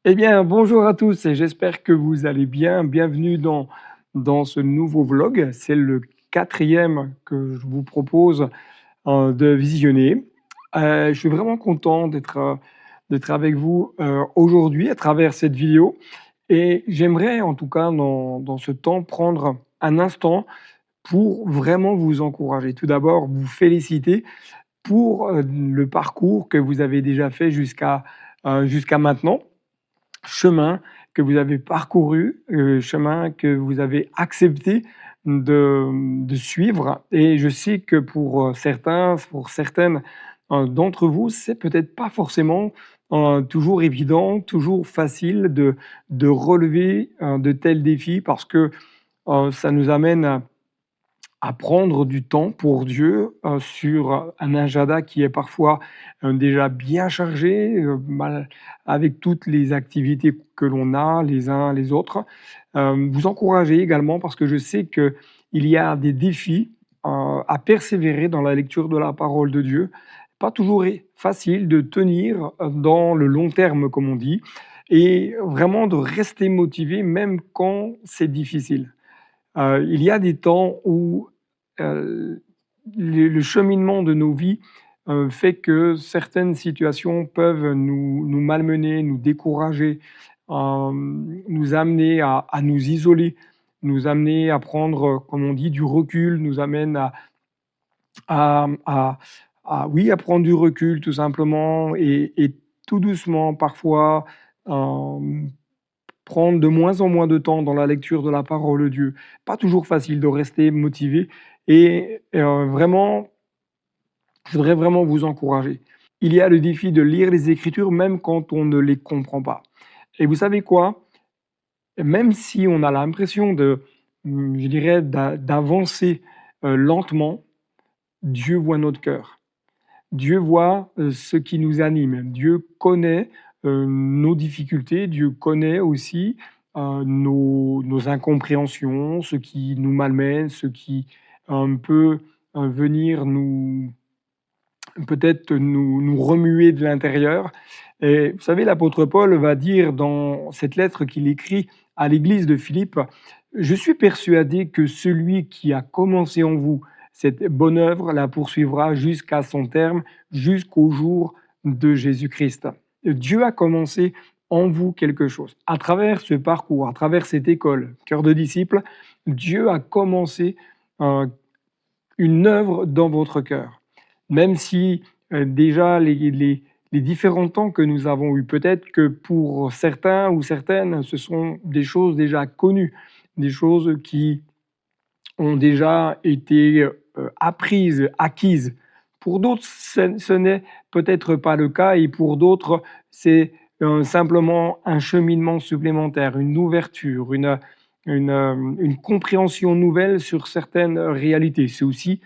Eh bien, bonjour à tous et j'espère que vous allez bien. Bienvenue dans ce nouveau vlog. C'est le quatrième que je vous propose de visionner. Je suis vraiment content d'être avec vous aujourd'hui à travers cette vidéo. Et j'aimerais en tout cas dans ce temps prendre un instant pour vraiment vous encourager. Tout d'abord, vous féliciter pour le parcours que vous avez déjà fait jusqu'à maintenant, chemin que vous avez parcouru, chemin que vous avez accepté de suivre. Et je sais que pour certains, pour certaines d'entre vous, c'est peut-être pas forcément toujours évident, toujours facile de relever de tels défis parce que ça nous amène à prendre du temps pour Dieu, sur un agenda qui est parfois, déjà bien chargé, mal avec toutes les activités que l'on a les uns les autres. Vous encourager également parce que je sais qu'il y a des défis, à persévérer dans la lecture de la parole de Dieu. Pas toujours facile de tenir, dans le long terme comme on dit et vraiment de rester motivé même quand c'est difficile. Il y a des temps où, heu, le cheminement de nos vies, fait que certaines situations peuvent nous malmener, nous décourager, nous amener à nous isoler, nous amener à prendre, comme on dit, du recul, nous amène à à oui, à prendre du recul tout simplement et tout doucement parfois, hem prendre de moins en moins de temps dans la lecture de la parole de Dieu. Pas toujours facile de rester motivé et vraiment, je voudrais vraiment vous encourager. Il y a le défi de lire les Écritures même quand on ne les comprend pas. Et vous savez quoi? Même si on a l'impression je dirais d'avancer, lentement, Dieu voit notre cœur. Dieu voit, ce qui nous anime. Dieu connaît, nos difficultés. Dieu connaît aussi, nos incompréhensions, ce qui nous malmène, ce qui, peut, venir peut-être nous remuer de l'intérieur. Et vous savez, l'apôtre Paul va dire dans cette lettre qu'il écrit à l'église de Philippe: «Je suis persuadé que celui qui a commencé en vous cette bonne œuvre la poursuivra jusqu'à son terme, jusqu'au jour de Jésus-Christ.» Dieu a commencé en vous quelque chose. À travers ce parcours, à travers cette école, cœur de disciple, Dieu a commencé euh, une œuvre dans votre cœur. Même si déjà les différents temps que nous avons eus, peut-être que pour certains ou certaines, ce sont des choses déjà connues, des choses qui ont déjà été apprises, acquises. Pour d'autres, ce n'est peut-être pas le cas et pour d'autres, c'est simplement un cheminement supplémentaire, une ouverture, une compréhension nouvelle sur certaines réalités. C'est aussi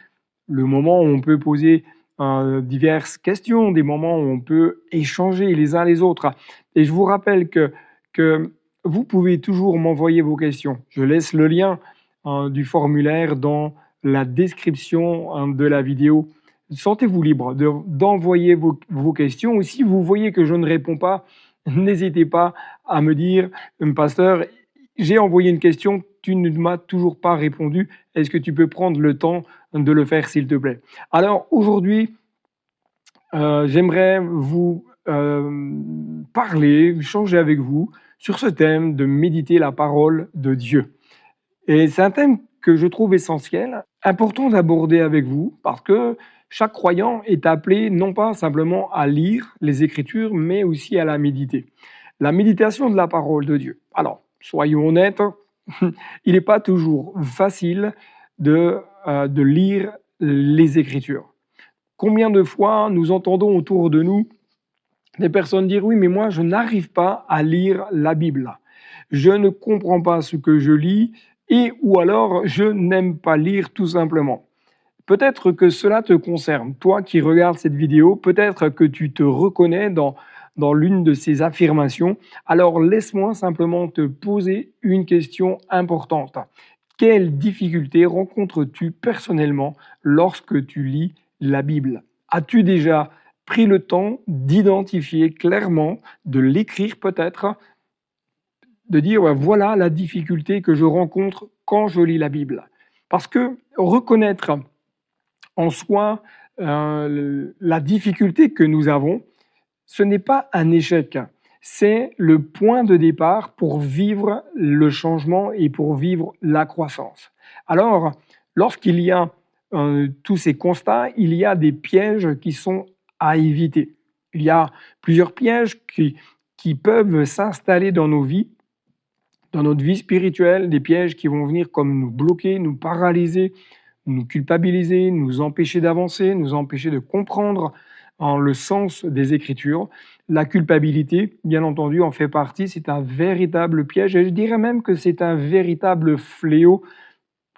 le moment où on peut poser diverses questions, des moments où on peut échanger les uns les autres. Et je vous rappelle que vous pouvez toujours m'envoyer vos questions. Je laisse le lien du formulaire dans la description de la vidéo. Sentez-vous libre d'envoyer vos questions. Ou si vous voyez que je ne réponds pas, n'hésitez pas à me dire, pasteur, j'ai envoyé une question, tu ne m'as toujours pas répondu. Est-ce que tu peux prendre le temps de le faire, s'il te plaît? Alors aujourd'hui, j'aimerais vous parler, échanger avec vous sur ce thème de méditer la parole de Dieu. Et c'est un thème que je trouve essentiel, important d'aborder avec vous, parce que chaque croyant est appelé non pas simplement à lire les Écritures, mais aussi à la méditer. La méditation de la parole de Dieu. Alors, soyons honnêtes, il n'est pas toujours facile de lire les Écritures. Combien de fois nous entendons autour de nous des personnes dire: «Oui, mais moi, je n'arrive pas à lire la Bible. Je ne comprends pas ce que je lis» et ou alors «Je n'aime pas lire tout simplement». Peut-être que cela te concerne. Toi qui regardes cette vidéo, peut-être que tu te reconnais dans l'une de ces affirmations. Alors laisse-moi simplement te poser une question importante. Quelles difficultés rencontres-tu personnellement lorsque tu lis la Bible? As-tu déjà pris le temps d'identifier clairement, de l'écrire peut-être, de dire ouais, voilà la difficulté que je rencontre quand je lis la Bible. Parce que reconnaître en soi la difficulté que nous avons, ce n'est pas un échec, c'est le point de départ pour vivre le changement et pour vivre la croissance. Alors, lorsqu'il y a tous ces constats, il y a des pièges qui sont à éviter. Il y a plusieurs pièges qui peuvent s'installer dans nos vies, dans notre vie spirituelle, des pièges qui vont venir comme nous bloquer, nous paralyser, nous culpabiliser, nous empêcher d'avancer, nous empêcher de comprendre le sens des Écritures. La culpabilité, bien entendu, en fait partie. C'est un véritable piège et je dirais même que c'est un véritable fléau.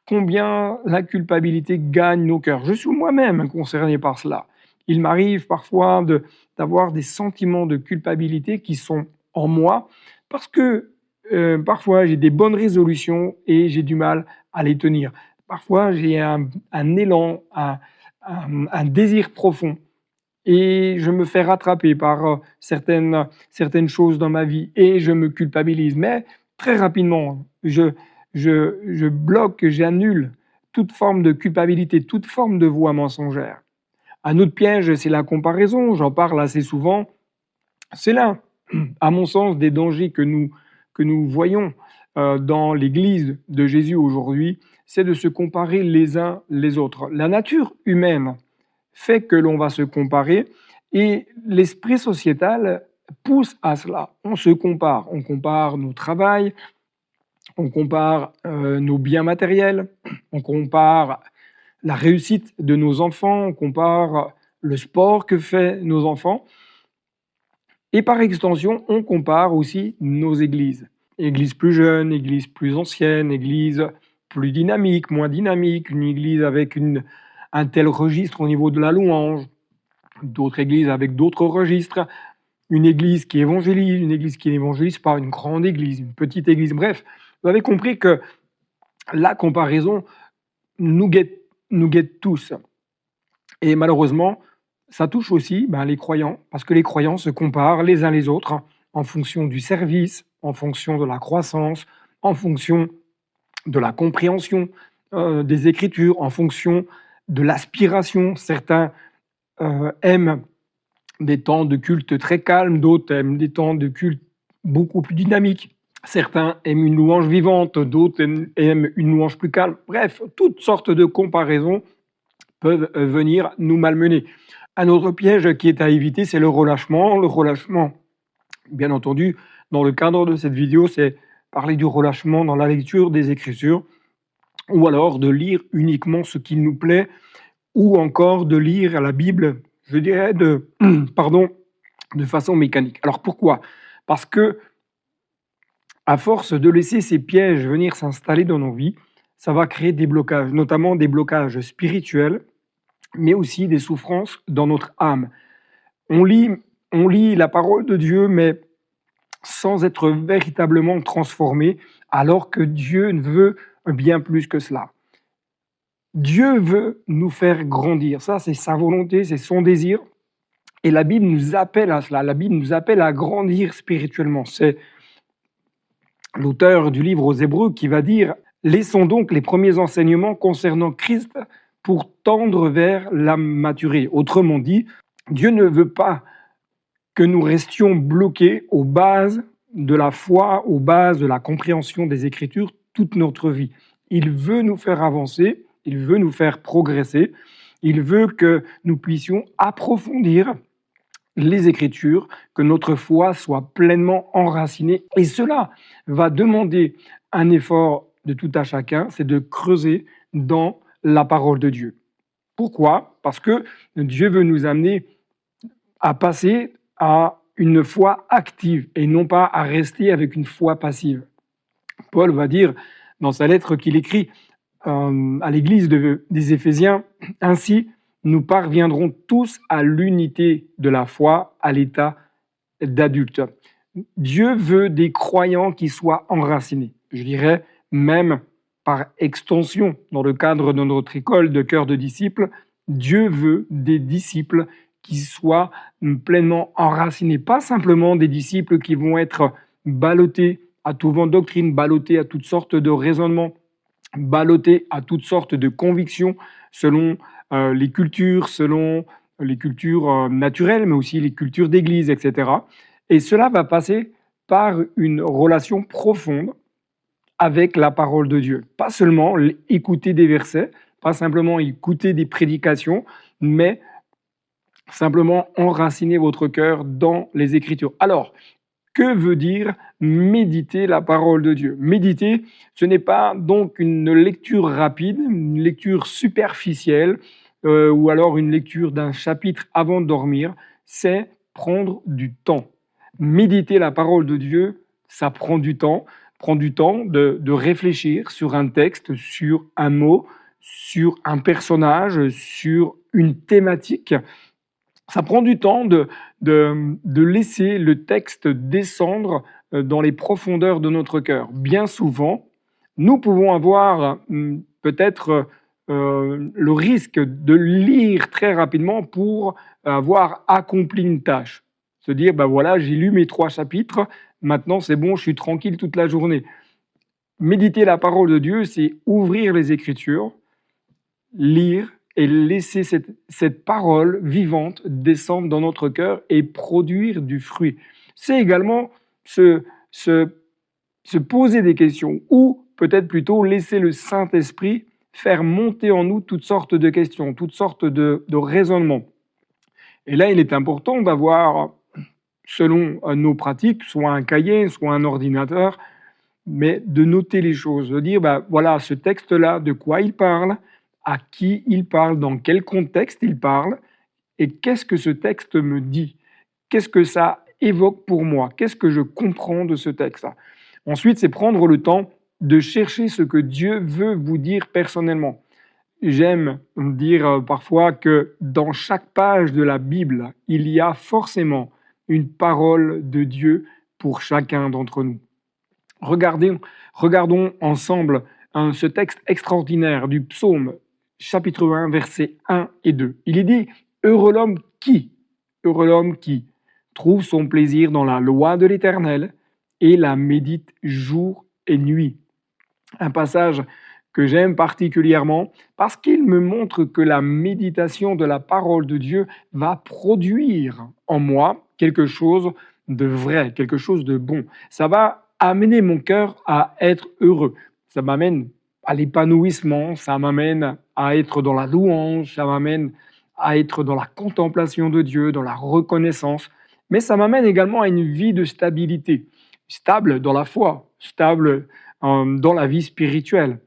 Combien la culpabilité gagne nos cœurs. Je suis moi-même concerné par cela. Il m'arrive parfois d'avoir des sentiments de culpabilité qui sont en moi parce que parfois j'ai des bonnes résolutions et j'ai du mal à les tenir. Parfois j'ai un élan, un désir profond et je me fais rattraper par certaines choses dans ma vie et je me culpabilise. Mais très rapidement, je bloque, j'annule toute forme de culpabilité, toute forme de voix mensongère. Un autre piège, c'est la comparaison. J'en parle assez souvent. C'est là, à mon sens, des dangers que nous voyons dans l'Église de Jésus aujourd'hui, c'est de se comparer les uns les autres. La nature humaine fait que l'on va se comparer et l'esprit sociétal pousse à cela. On se compare. On compare nos travails, on compare nos biens matériels, on compare la réussite de nos enfants, on compare le sport que font nos enfants. Et par extension, on compare aussi nos églises. Églises plus jeunes, églises plus anciennes, églises plus dynamiques, moins dynamiques, une église avec un tel registre au niveau de la louange, d'autres églises avec d'autres registres, une église qui évangélise, une église qui n'évangélise pas, une grande église, une petite église. Bref, vous avez compris que la comparaison nous guette tous. Et malheureusement, ça touche aussi les croyants, parce que les croyants se comparent les uns les autres en fonction du service, en fonction de la croissance, en fonction de la compréhension des Écritures, en fonction de l'aspiration. Certains aiment des temps de culte très calmes, d'autres aiment des temps de culte beaucoup plus dynamiques. Certains aiment une louange vivante, d'autres aiment une louange plus calme. Bref, toutes sortes de comparaisons peuvent venir nous malmener. Un autre piège qui est à éviter, c'est le relâchement. Le relâchement, bien entendu, dans le cadre de cette vidéo, c'est parler du relâchement dans la lecture des Écritures, ou alors de lire uniquement ce qui nous plaît, ou encore de lire la Bible, je dirais, de façon mécanique. Alors pourquoi ? Parce que à force de laisser ces pièges venir s'installer dans nos vies, ça va créer des blocages, notamment des blocages spirituels, mais aussi des souffrances dans notre âme. On lit la parole de Dieu, mais sans être véritablement transformé, alors que Dieu veut bien plus que cela. Dieu veut nous faire grandir. Ça, c'est sa volonté, c'est son désir. Et la Bible nous appelle à cela. La Bible nous appelle à grandir spirituellement. C'est l'auteur du livre aux Hébreux qui va dire « Laissons donc les premiers enseignements concernant Christ pour tendre vers la maturité ». Autrement dit, Dieu ne veut pas que nous restions bloqués aux bases de la foi, aux bases de la compréhension des Écritures toute notre vie. Il veut nous faire avancer, il veut nous faire progresser, il veut que nous puissions approfondir les Écritures, que notre foi soit pleinement enracinée. Et cela va demander un effort de tout à chacun, c'est de creuser dans la parole de Dieu. Pourquoi ? Parce que Dieu veut nous amener à passer à une foi active et non pas à rester avec une foi passive. Paul va dire dans sa lettre qu'il écrit à l'église des Éphésiens, « Ainsi, nous parviendrons tous à l'unité de la foi, à l'état d'adulte. » Dieu veut des croyants qui soient enracinés. Je dirais même par extension, dans le cadre de notre école de cœur de disciples, Dieu veut des disciples qui soient pleinement enracinés, pas simplement des disciples qui vont être ballottés à tout vent de doctrine, ballottés à toutes sortes de raisonnements, ballottés à toutes sortes de convictions selon les cultures, selon les cultures naturelles, mais aussi les cultures d'église, etc. Et cela va passer par une relation profonde avec la parole de Dieu. Pas seulement écouter des versets, pas simplement écouter des prédications, mais simplement enraciner votre cœur dans les Écritures. Alors, que veut dire méditer la parole de Dieu? Méditer, ce n'est pas donc une lecture rapide, une lecture superficielle, ou alors une lecture d'un chapitre avant de dormir, c'est prendre du temps. Méditer la parole de Dieu, ça prend du temps de réfléchir sur un texte, sur un mot, sur un personnage, sur une thématique. Ça prend du temps de laisser le texte descendre dans les profondeurs de notre cœur. Bien souvent, nous pouvons avoir peut-être le risque de lire très rapidement pour avoir accompli une tâche. Se dire, ben voilà, j'ai lu mes 3 chapitres, maintenant c'est bon, je suis tranquille toute la journée. Méditer la parole de Dieu, c'est ouvrir les Écritures, lire et laisser cette parole vivante descendre dans notre cœur et produire du fruit. C'est également se poser des questions ou peut-être plutôt laisser le Saint-Esprit faire monter en nous toutes sortes de questions, toutes sortes de raisonnements. Et là, il est important d'avoir, selon nos pratiques, soit un cahier, soit un ordinateur, mais de noter les choses, de dire, ben, voilà, ce texte-là, de quoi il parle, à qui il parle, dans quel contexte il parle, et qu'est-ce que ce texte me dit, qu'est-ce que ça évoque pour moi, qu'est-ce que je comprends de ce texte. Ensuite, c'est prendre le temps de chercher ce que Dieu veut vous dire personnellement. J'aime dire parfois que dans chaque page de la Bible, il y a forcément une parole de Dieu pour chacun d'entre nous. Regardons ensemble ce texte extraordinaire du psaume chapitre 1, versets 1 et 2. Il est dit « Heureux l'homme qui trouve son plaisir dans la loi de l'Éternel et la médite jour et nuit. » Un passage que j'aime particulièrement parce qu'il me montre que la méditation de la parole de Dieu va produire en moi quelque chose de vrai, quelque chose de bon. Ça va amener mon cœur à être heureux. Ça m'amène à l'épanouissement, ça m'amène à être dans la louange, ça m'amène à être dans la contemplation de Dieu, dans la reconnaissance, mais ça m'amène également à une vie de stabilité, stable dans la foi, stable dans la vie spirituelle,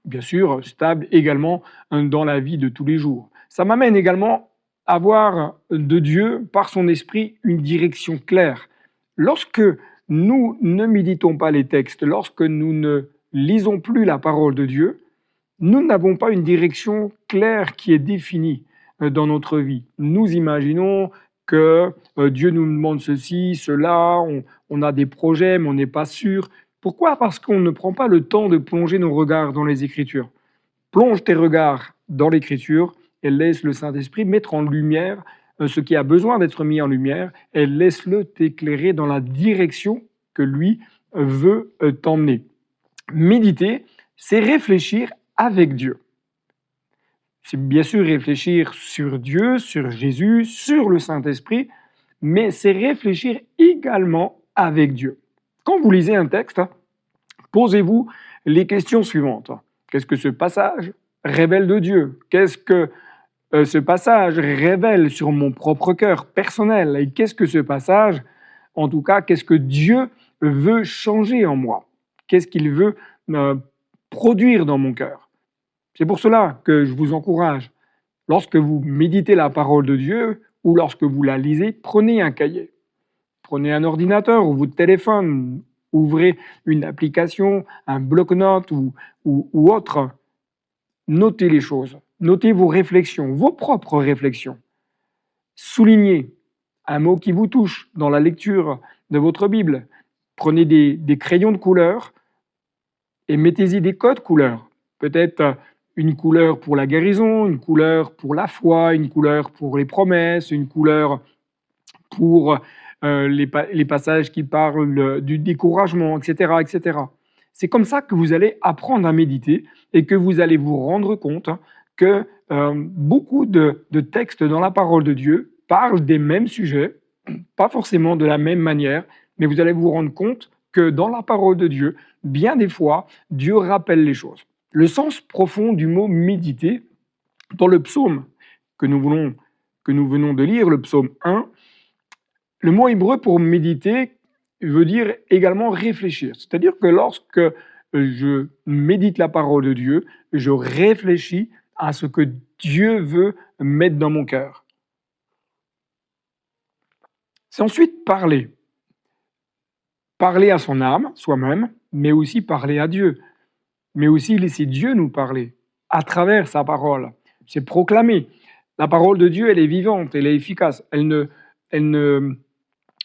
bien sûr, stable également dans la vie de tous les jours. Ça m'amène également à avoir de Dieu, par son esprit, une direction claire. Lorsque nous ne méditons pas les textes, lorsque nous ne lisons plus la parole de Dieu, nous n'avons pas une direction claire qui est définie dans notre vie. Nous imaginons que Dieu nous demande ceci, cela, on a des projets, mais on n'est pas sûr. Pourquoi? Parce qu'on ne prend pas le temps de plonger nos regards dans les Écritures. Plonge tes regards dans l'Écriture et laisse le Saint-Esprit mettre en lumière ce qui a besoin d'être mis en lumière et laisse-le t'éclairer dans la direction que lui veut t'emmener. Méditer, c'est réfléchir avec Dieu. C'est bien sûr réfléchir sur Dieu, sur Jésus, sur le Saint-Esprit, mais c'est réfléchir également avec Dieu. Quand vous lisez un texte, posez-vous les questions suivantes. Qu'est-ce que ce passage révèle de Dieu? Qu'est-ce que ce passage révèle sur mon propre cœur personnel? Et qu'est-ce que ce passage, en tout cas, qu'est-ce que Dieu veut changer en moi? Qu'est-ce qu'il veut produire dans mon cœur? C'est pour cela que je vous encourage, lorsque vous méditez la parole de Dieu ou lorsque vous la lisez, prenez un cahier, prenez un ordinateur ou votre téléphone, ouvrez une application, un bloc-notes ou autre. Notez les choses, notez vos réflexions, vos propres réflexions. Soulignez un mot qui vous touche dans la lecture de votre Bible. Prenez des crayons de couleur et mettez-y des codes couleurs. Peut-être une couleur pour la guérison, une couleur pour la foi, une couleur pour les promesses, une couleur pour les passages qui parlent du découragement, etc., etc. C'est comme ça que vous allez apprendre à méditer et que vous allez vous rendre compte que beaucoup de textes dans la parole de Dieu parlent des mêmes sujets, pas forcément de la même manière, mais vous allez vous rendre compte que dans la parole de Dieu, bien des fois, Dieu rappelle les choses. Le sens profond du mot méditer, dans le psaume que nous venons de lire, le psaume 1, le mot hébreu pour méditer veut dire également réfléchir. C'est-à-dire que lorsque je médite la parole de Dieu, je réfléchis à ce que Dieu veut mettre dans mon cœur. C'est ensuite parler. Parler à son âme, soi-même, mais aussi parler à Dieu. Mais aussi laisser Dieu nous parler à travers sa parole. C'est proclamer. La parole de Dieu, elle est vivante, elle est efficace. Elle ne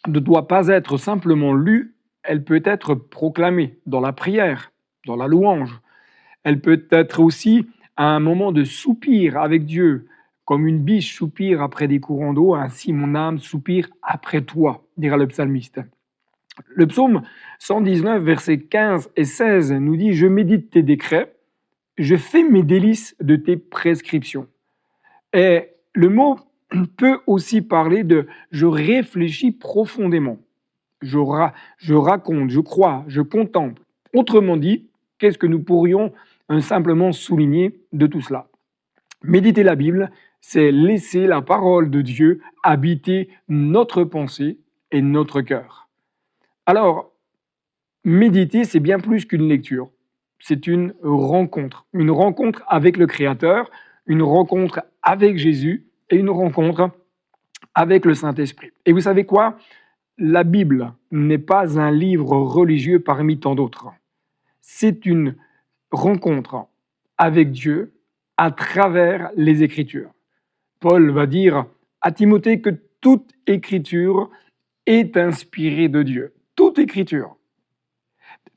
doit pas être simplement lue, elle peut être proclamée dans la prière, dans la louange. Elle peut être aussi à un moment de soupir avec Dieu, comme une biche soupire après des courants d'eau, ainsi mon âme soupire après toi, dira le psalmiste. Le psaume 119, versets 15 et 16 nous dit « Je médite tes décrets, je fais mes délices de tes prescriptions ». Et le mot peut aussi parler de « je réfléchis profondément ». Je raconte, je crois, je contemple. Autrement dit, qu'est-ce que nous pourrions simplement souligner de tout cela? Méditer la Bible, c'est laisser la parole de Dieu habiter notre pensée et notre cœur. Alors, méditer, c'est bien plus qu'une lecture. C'est une rencontre avec le Créateur, une rencontre avec Jésus et une rencontre avec le Saint-Esprit. Et vous savez quoi? La Bible n'est pas un livre religieux parmi tant d'autres. C'est une rencontre avec Dieu à travers les Écritures. Paul va dire à Timothée que toute Écriture est inspirée de Dieu. Toute Écriture.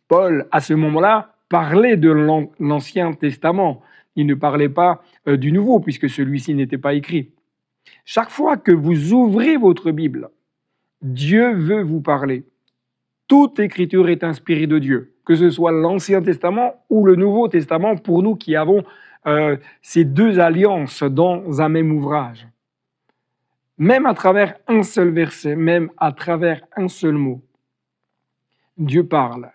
Paul, à ce moment-là, parlait de l'Ancien Testament. Il ne parlait pas du Nouveau, puisque celui-ci n'était pas écrit. Chaque fois que vous ouvrez votre Bible, Dieu veut vous parler. Toute Écriture est inspirée de Dieu, que ce soit l'Ancien Testament ou le Nouveau Testament, pour nous qui avons ces deux alliances dans un même ouvrage. Même à travers un seul verset, même à travers un seul mot, Dieu parle.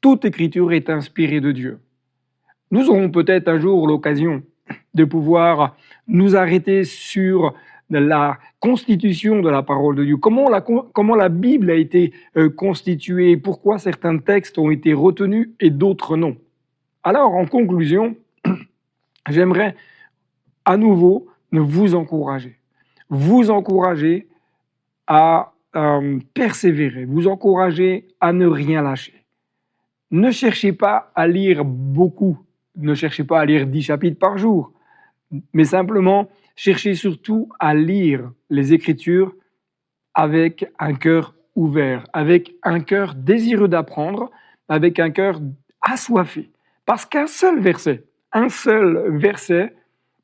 Toute Écriture est inspirée de Dieu. Nous aurons peut-être un jour l'occasion de pouvoir nous arrêter sur la constitution de la parole de Dieu. Comment la Bible a été constituée, pourquoi certains textes ont été retenus et d'autres non. Alors, en conclusion, j'aimerais à nouveau vous encourager à persévérer, vous encourager à ne rien lâcher. Ne cherchez pas à lire beaucoup, ne cherchez pas à lire 10 chapitres par jour, mais simplement cherchez surtout à lire les Écritures avec un cœur ouvert, avec un cœur désireux d'apprendre, avec un cœur assoiffé. Parce qu'un seul verset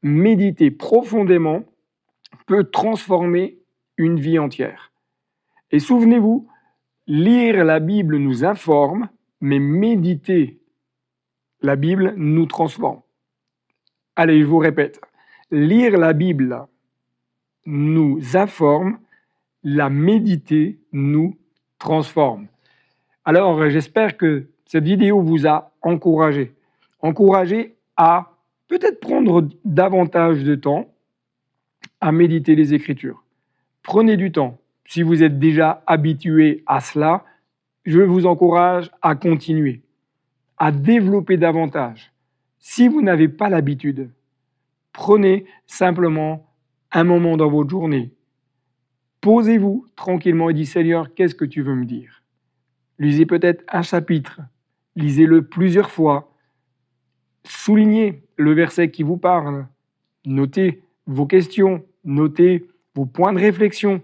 médité profondément peut transformer une vie entière. Et souvenez-vous, lire la Bible nous informe, mais méditer la Bible nous transforme. Allez, je vous répète. Lire la Bible nous informe, la méditer nous transforme. Alors, j'espère que cette vidéo vous a encouragé à peut-être prendre davantage de temps à méditer les Écritures. Prenez du temps. Si vous êtes déjà habitué à cela, je vous encourage à continuer, à développer davantage. Si vous n'avez pas l'habitude, prenez simplement un moment dans votre journée. Posez-vous tranquillement et dites « Seigneur, qu'est-ce que tu veux me dire ?» Lisez peut-être un chapitre, lisez-le plusieurs fois, soulignez le verset qui vous parle, notez vos questions, notez vos points de réflexion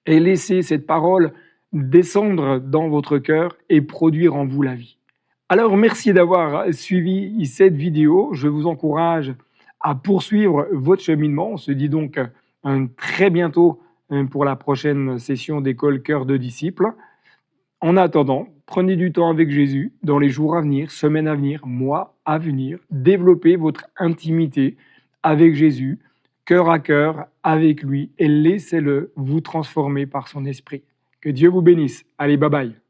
et laissez cette parole descendre dans votre cœur et produire en vous la vie. Alors, merci d'avoir suivi cette vidéo. Je vous encourage à poursuivre votre cheminement. On se dit donc très bientôt pour la prochaine session d'école Cœur de disciples. En attendant, prenez du temps avec Jésus dans les jours à venir, semaines à venir, mois à venir. Développez votre intimité avec Jésus, cœur à cœur avec lui, et laissez-le vous transformer par son esprit. Que Dieu vous bénisse. Allez, bye bye.